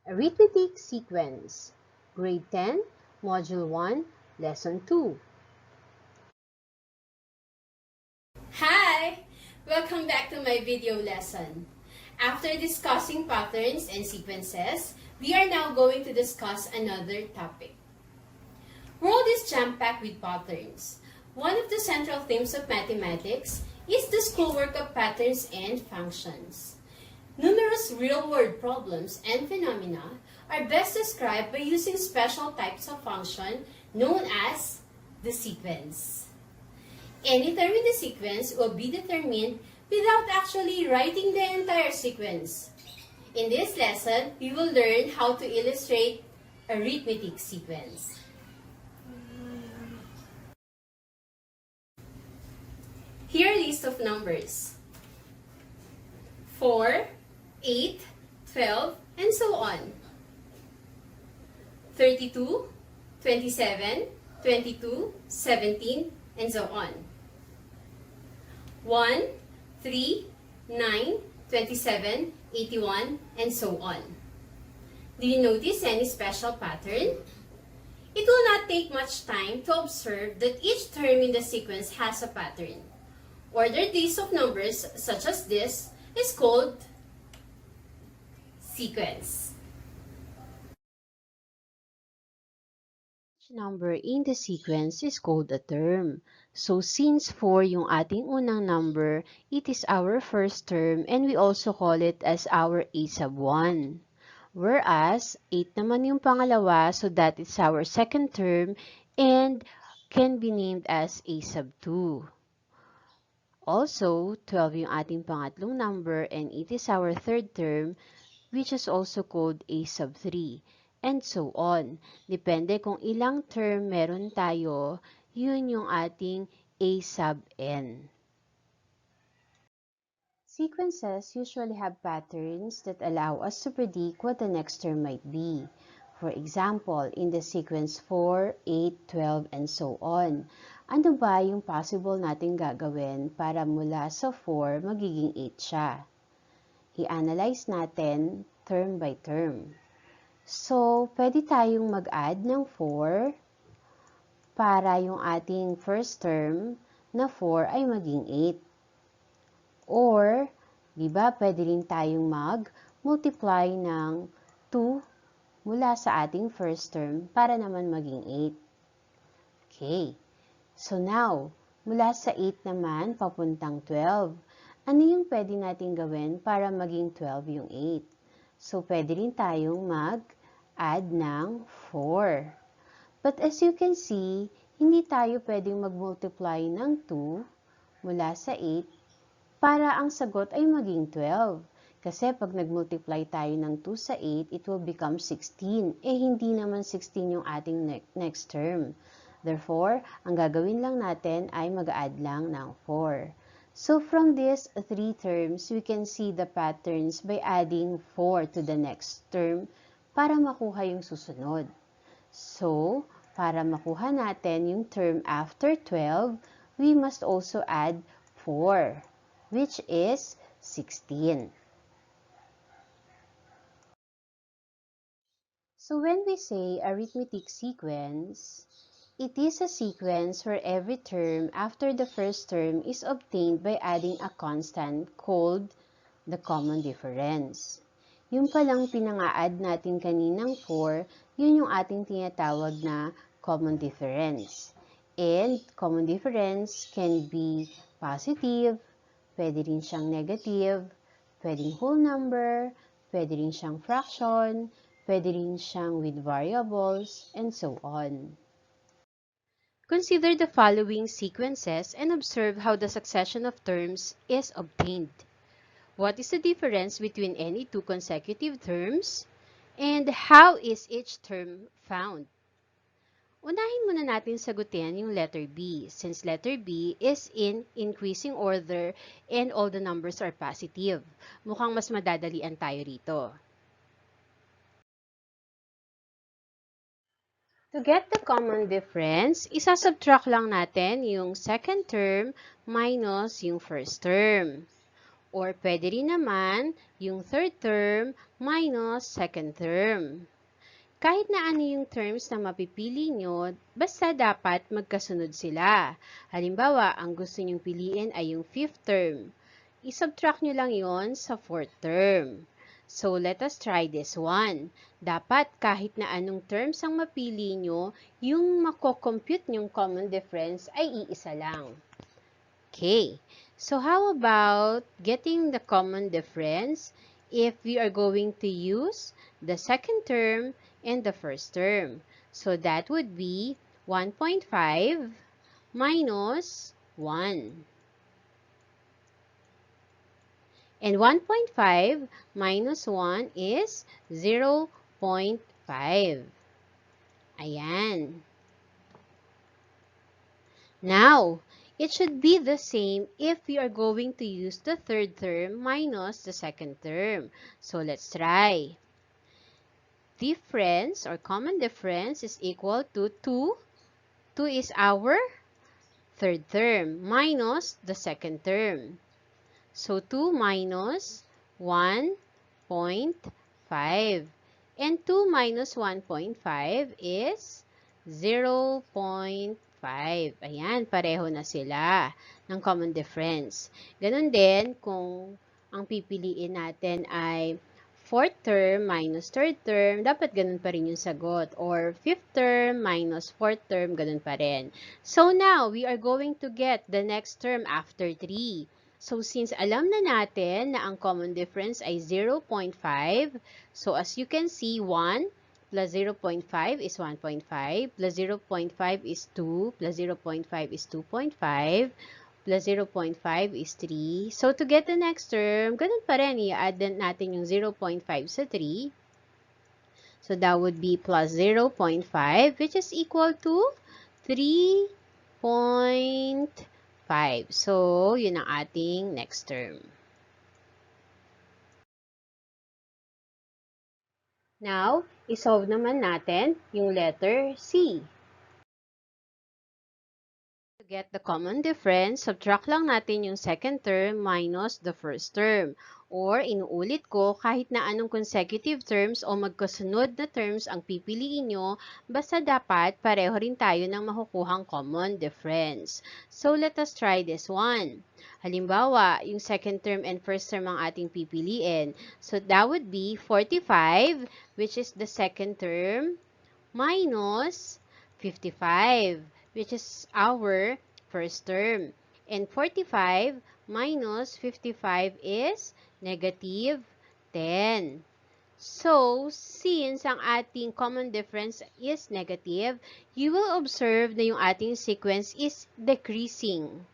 Arithmetic Sequence Grade 10, Module 1, Lesson 2. Hi! Welcome back to my video lesson. After discussing patterns and sequences, we are now going to discuss another topic. World is jam-packed with patterns. One of the central themes of mathematics is the schoolwork of patterns and functions. Numerous real-world problems and phenomena are best described by using special types of function known as the sequence. Any term in the sequence will be determined without actually writing the entire sequence. In this lesson, we will learn how to illustrate arithmetic sequence. Here are a list of numbers: 4, 8, 12, and so on. 32, 27, 22, 17, and so on. 1, 3, 9, 27, 81, and so on. Do you notice any special pattern? It will not take much time to observe that each term in the sequence has a pattern. Ordered list of numbers such as this is called sequence. Each number in the sequence is called a term. So since 4 yung ating unang number, it is our first term and we also call it as our a sub 1. Whereas 8 naman yung pangalawa, so that is our second term and can be named as a sub 2. Also, 12 yung ating pangatlong number and it is our third term, which is also called a sub 3, and so on. Depende kung ilang term meron tayo, yun yung ating a sub n. Sequences usually have patterns that allow us to predict what the next term might be. For example, in the sequence 4, 8, 12, and so on. Ano ba yung possible natin gagawin para mula sa 4 magiging 8 siya? I-analyze natin term by term. So, pwede tayong mag-add ng 4 para yung ating first term na 4 ay maging 8. Or, di ba, pwede rin tayong mag-multiply ng 2 mula sa ating first term para naman maging 8. Okay. So now, mula sa 8 naman, papuntang 12. Ano yung pwede natin gawin para maging 12 yung 8? So, pwede rin tayong mag-add ng 4. But as you can see, hindi tayo pwedeng mag-multiply ng 2 mula sa 8 para ang sagot ay maging 12. Kasi pag nag-multiply tayo ng 2 sa 8, it will become 16. Eh, hindi naman 16 yung ating next term. Therefore, ang gagawin lang natin ay mag-add lang ng 4. So, from these 3 terms, we can see the patterns by adding 4 to the next term para makuha yung susunod. So, para makuha natin yung term after 12, we must also add 4, which is 16. So when we say arithmetic sequence, it is a sequence where every term after the first term is obtained by adding a constant called the common difference. Yung palang pinanga-add natin kaninang 4, yun yung ating tinatawag na common difference. And common difference can be positive, pwede rin siyang negative, pwedeng whole number, pwede rin siyang fraction, pwede rin siyang with variables, and so on. Consider the following sequences and observe how the succession of terms is obtained. What is the difference between any two consecutive terms? And how is each term found? Unahin muna natin sagutin yung letter B, since letter B is in increasing order and all the numbers are positive. Mukhang mas madadalian tayo rito. To get the common difference, isasubtract lang natin yung second term minus yung first term. Or pwede rin naman yung third term minus second term. Kahit na ano yung terms na mapipili nyo, basta dapat magkasunod sila. Halimbawa, ang gusto nyong piliin ay yung fifth term. I-subtract nyo lang yon sa fourth term. So, let us try this one. Dapat kahit na anong terms ang mapili nyo, yung mako-compute nyong common difference ay iisa lang. Okay, so how about getting the common difference if we are going to use the second term and the first term? So that would be 1.5 minus 1. And 1.5 minus 1 is 0.5. Ayan. Now, it should be the same if we are going to use the third term minus the second term. So, let's try. Difference or common difference is equal to 2. 2 is our third term minus the second term. So, 2 minus 1.5. And 2 minus 1.5 is 0.5. Ayan, pareho na sila ng common difference. Ganon din, kung ang pipiliin natin ay fourth term minus third term, dapat ganun pa rin yung sagot. Or fifth term minus fourth term, ganun pa rin. So now, we are going to get the next term after 3. So since alam na natin na ang common difference ay 0.5, so as you can see, 1 plus 0.5 is 1.5, plus 0.5 is 2, plus 0.5 is 2.5, plus 0.5 is 3. So, to get the next term, ganun pa rin, i-add natin yung 0.5 sa 3. So, that would be plus 0.5, which is equal to 3.5. So, yun ang ating next term. Now, isolve naman natin yung letter C. To get the common difference, subtract lang natin yung second term minus the first term. Or, inuulit ko, kahit na anong consecutive terms o magkasunod na terms ang pipiliin nyo, basta dapat pareho rin tayo ng makukuhang common difference. So, let us try this one. Halimbawa, yung second term and first term ang ating pipiliin. So, that would be 45, which is the second term, minus 55, which is our first term. And 45 minus 55 is negative 10. So, since ang ating common difference is negative, you will observe na yung ating sequence is decreasing.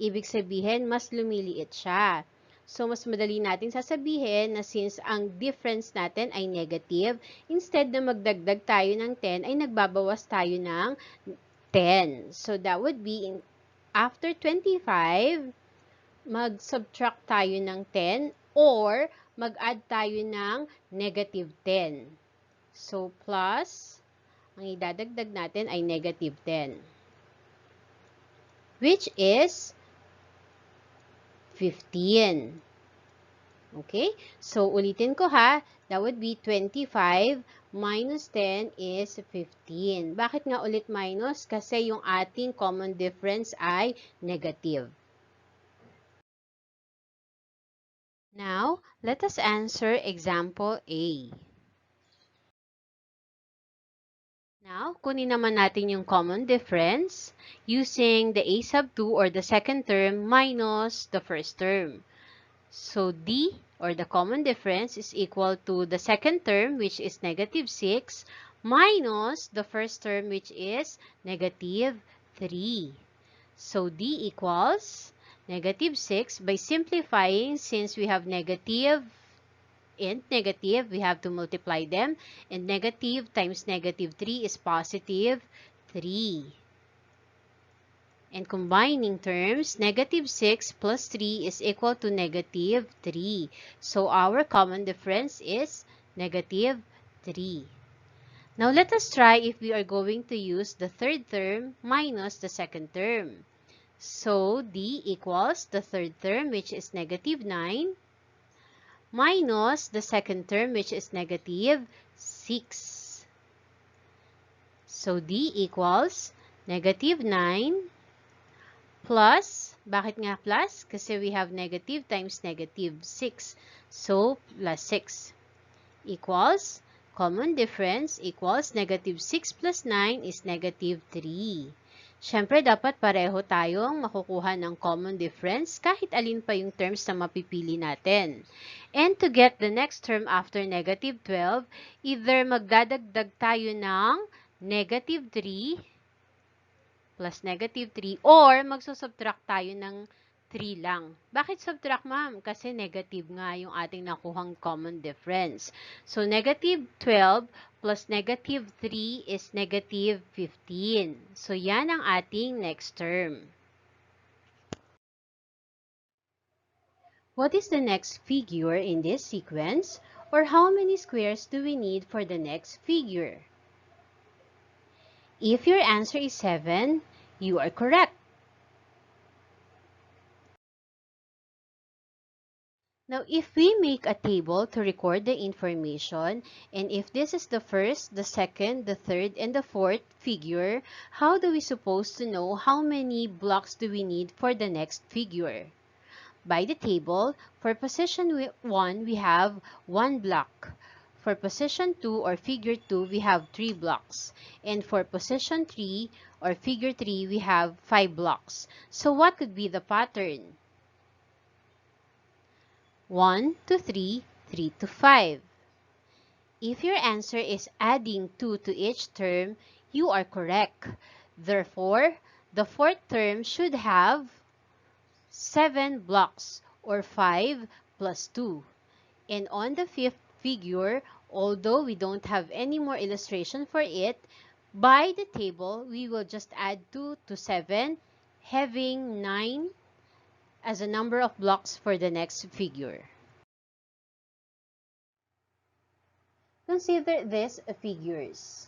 Ibig sabihin, mas lumiliit siya. So, mas madali natin sasabihin na since ang difference natin ay negative, instead na magdagdag tayo ng 10, ay nagbabawas tayo ng 10. So, that would be after 25, mag-subtract tayo ng 10 or mag-add tayo ng negative 10. So, plus, ang idadagdag natin ay negative 10, which is 15. Okay? So, ulitin ko ha. That would be 25 minus 10 is 15. Bakit nga ulit minus? Kasi yung ating common difference ay negative. Now, let us answer example A. Now, kunin naman natin yung common difference using the a sub 2 or the second term minus the first term. So, D or the common difference is equal to the second term, which is negative 6, minus the first term, which is negative 3. So, D equals negative 6. By simplifying, since we have negative and negative, we have to multiply them. And negative times negative 3 is positive 3. And combining terms, negative 6 plus 3 is equal to negative 3. So, our common difference is negative 3. Now, let us try if we are going to use the third term minus the second term. So, D equals the third term, which is negative 9, minus the second term, which is negative 6. So, D equals negative 9 plus, bakit nga plus? Kasi we have negative times negative 6. So, plus 6 equals, common difference equals negative 6 plus 9 is negative 3. Siyempre, dapat pareho tayong makukuha ng common difference kahit alin pa yung terms na mapipili natin. And to get the next term after negative 12, either magdadagdag tayo ng negative 3 plus negative 3 or magsusubtract tayo ng 3 lang. Bakit subtract, ma'am? Kasi negative nga yung ating nakuhang common difference. So, negative 12 plus negative 3 is negative 15. So, yan ang ating next term. What is the next figure in this sequence? Or how many squares do we need for the next figure? If your answer is 7, you are correct. Now, if we make a table to record the information, and if this is the first, the second, the third, and the fourth figure, how do we suppose to know how many blocks do we need for the next figure? By the table, for position 1, we have 1 block. For position 2 or figure 2, we have 3 blocks. And for position 3 or figure 3, we have 5 blocks. So what could be the pattern? 1 to 3, 3 to 5. If your answer is adding 2 to each term, you are correct. Therefore, the fourth term should have 7 blocks or 5 plus 2. And on the fifth figure, although we don't have any more illustration for it, by the table, we will just add 2 to 7, having 9 as a number of blocks for the next figure. Consider these figures.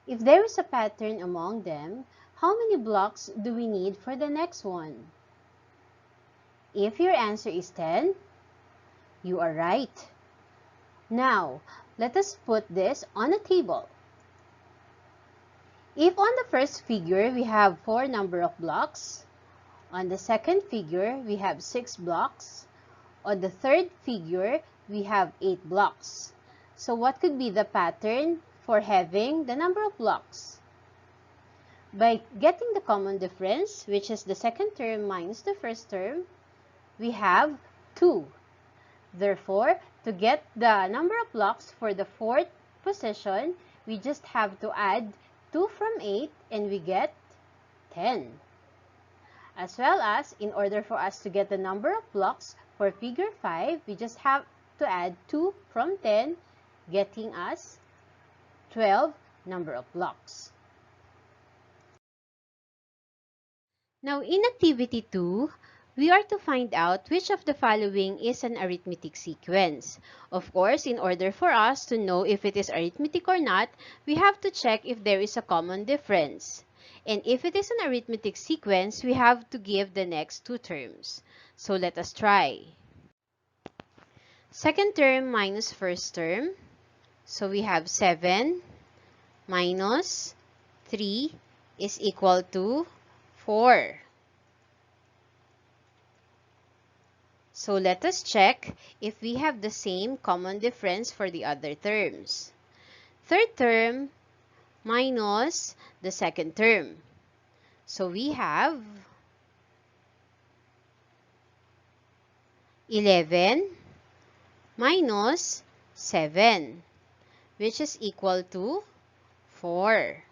If there is a pattern among them, how many blocks do we need for the next one? If your answer is 10, you are right. Now, let us put this on a table. If on the first figure we have 4 number of blocks, on the second figure we have 6 blocks, on the third figure we have 8 blocks. So what could be the pattern for having the number of blocks? By getting the common difference, which is the second term minus the first term, we have 2. Therefore, to get the number of blocks for the fourth position, we just have to add 2 from 8 and we get 10. As well as, in order for us to get the number of blocks for figure 5, we just have to add 2 from 10, getting us 12 number of blocks. Now, in activity 2, we are to find out which of the following is an arithmetic sequence. Of course, in order for us to know if it is arithmetic or not, we have to check if there is a common difference. And if it is an arithmetic sequence, we have to give the next 2 terms. So let us try. Second term minus first term. So we have 7 minus 3 is equal to 4. So let us check if we have the same common difference for the other terms. Third term minus the second term. So we have 11 minus 7, which is equal to 4.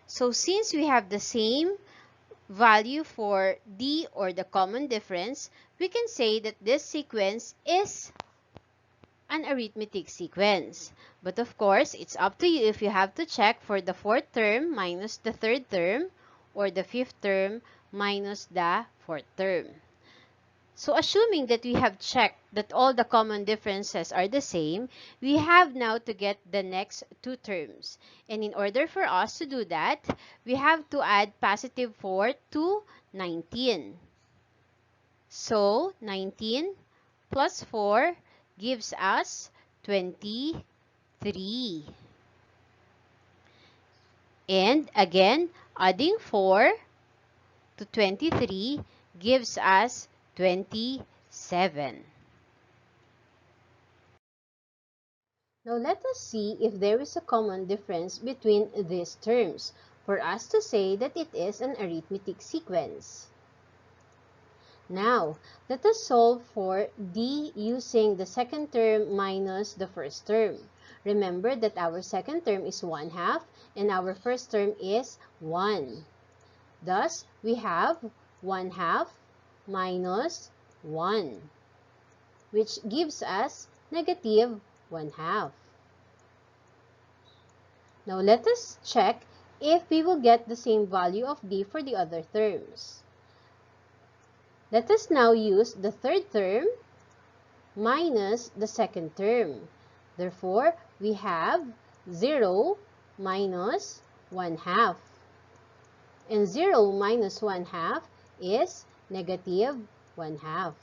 So since we have the same value for D or the common difference, we can say that this sequence is an arithmetic sequence. But of course, it's up to you if you have to check for the fourth term minus the third term or the fifth term minus the fourth term. So assuming that we have checked that all the common differences are the same, we have now to get the next 2 terms. And in order for us to do that, we have to add positive 4 to 19. So, 19 plus 4 gives us 23. And again, adding 4 to 23 gives us 27. Now let us see if there is a common difference between these terms for us to say that it is an arithmetic sequence. Now, let us solve for d using the second term minus the first term. Remember that our second term is 1/2 and our first term is 1. Thus, we have 1/2 minus 1, which gives us negative 1/2. Now, let us check if we will get the same value of d for the other terms. Let us now use the third term minus the second term. Therefore, we have 0 minus 1/2. And 0 minus 1/2 is negative 1/2.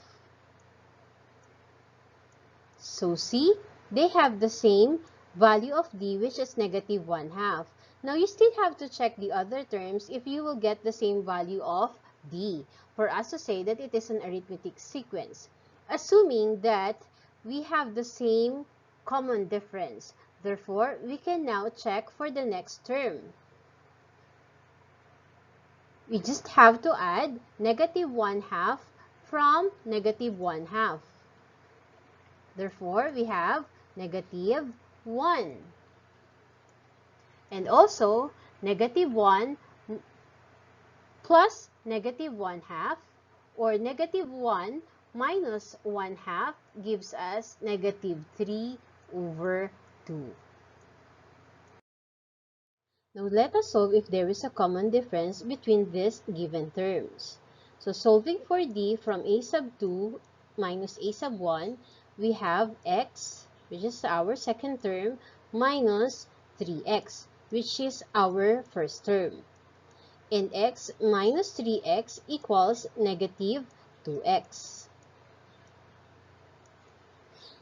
So see, they have the same value of d, which is negative 1/2. Now, you still have to check the other terms if you will get the same value of d for us to say that it is an arithmetic sequence, assuming that we have the same common difference. Therefore, we can now check for the next term. We just have to add negative 1/2 from negative 1/2. Therefore, we have negative 1. And also, negative 1 plus negative 1/2, or negative 1 minus 1/2 gives us negative 3 over 2. Now, let us solve if there is a common difference between these given terms. So, solving for d from a sub 2 minus a sub 1, we have x, which is our second term, minus 3x, which is our first term. And x minus 3x equals negative 2x.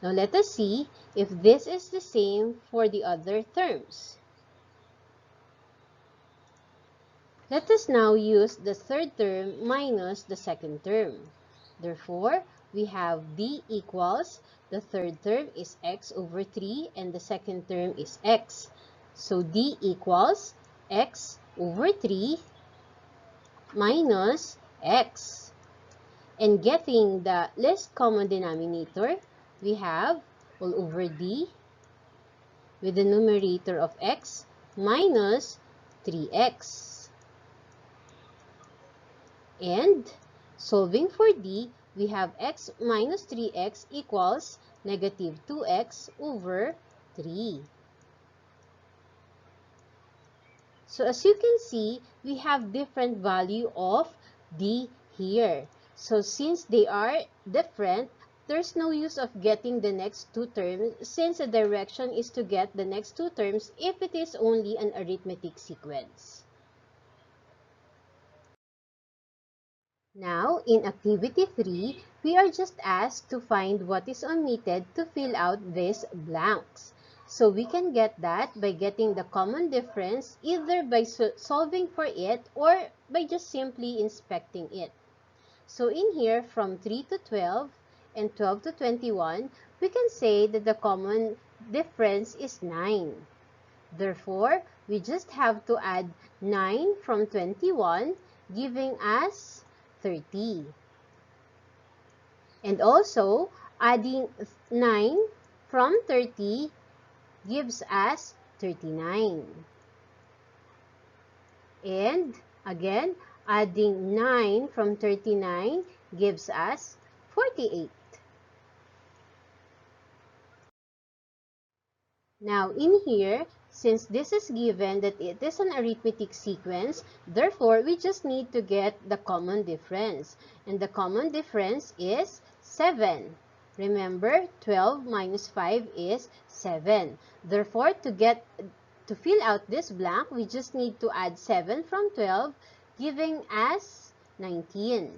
Now, let us see if this is the same for the other terms. Let us now use the third term minus the second term. Therefore, we have d equals, the third term is x over 3 and the second term is x. So, d equals x over 3 minus x. And getting the least common denominator, we have all over d with the numerator of x minus 3x. And solving for d, we have x minus 3x equals negative 2x over 3. So as you can see, we have different value of d here. So since they are different, there's no use of getting the next two terms since the direction is to get the next two terms if it is only an arithmetic sequence. Now, in Activity 3, we are just asked to find what is omitted to fill out these blanks. So, we can get that by getting the common difference either by solving for it or by just simply inspecting it. So, in here, from 3 to 12 and 12 to 21, we can say that the common difference is 9. Therefore, we just have to add 9 from 21, giving us 30. And also, adding 9 from 30 gives us 39. And again, adding 9 from 39 gives us 48. Now, in here, since this is given that it is an arithmetic sequence, therefore, we just need to get the common difference. And the common difference is 7. Remember, 12 minus 5 is 7. Therefore, to fill out this blank, we just need to add 7 from 12, giving us 19.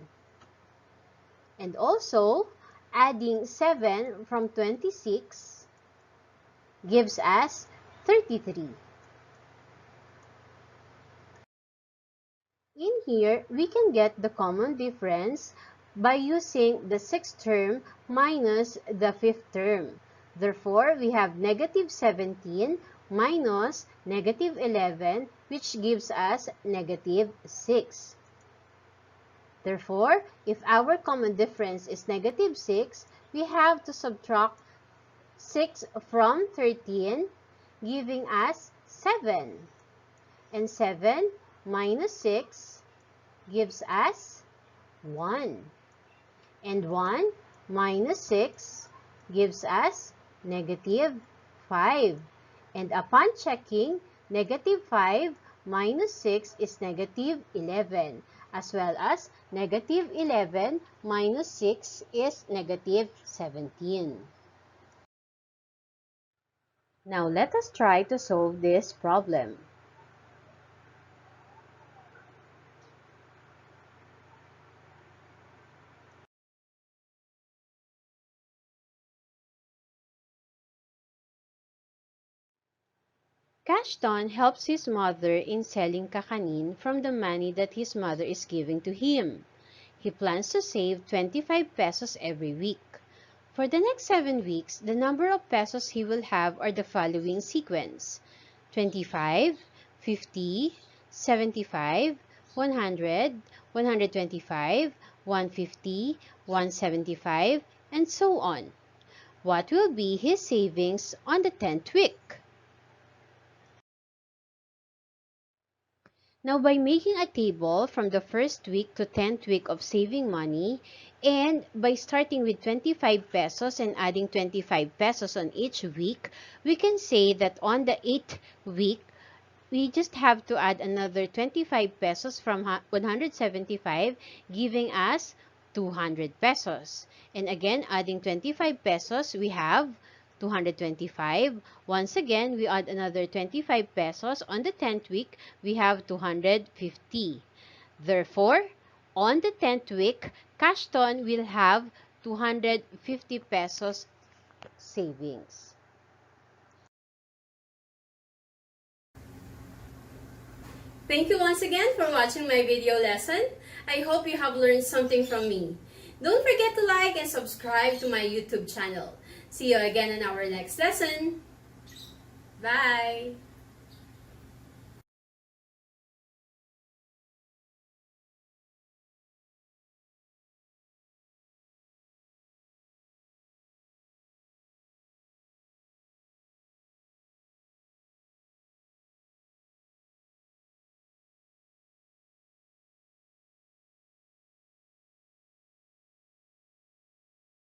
And also, adding 7 from 26 gives us 33. In here, we can get the common difference by using the sixth term minus the fifth term. Therefore, we have negative 17 minus negative 11, which gives us negative 6. Therefore, if our common difference is negative 6, we have to subtract 6 from 13, giving us 7. And 7 minus 6 gives us 1. And 1 minus 6 gives us negative 5. And upon checking, negative 5 minus 6 is negative 11, as well as negative 11 minus 6 is negative 17. Now let us try to solve this problem. Cashton helps his mother in selling kakanin from the money that his mother is giving to him. He plans to save 25 pesos every week. For the next 7 weeks, the number of pesos he will have are the following sequence: 25, 50, 75, 100, 125, 150, 175, and so on. What will be his savings on the 10th week? Now, by making a table from the first week to 10th week of saving money, and by starting with 25 pesos and adding 25 pesos on each week, we can say that on the 8th week, we just have to add another 25 pesos from 175, giving us 200 pesos. And again, adding 25 pesos, we have 225. Once again, we add another 25 pesos. On the 10th week, we have 250. Therefore, on the 10th week, Cashton will have 250 pesos savings. Thank you once again for watching my video lesson. I hope you have learned something from me. Don't forget to like and subscribe to my YouTube channel. See you again in our next lesson. Bye!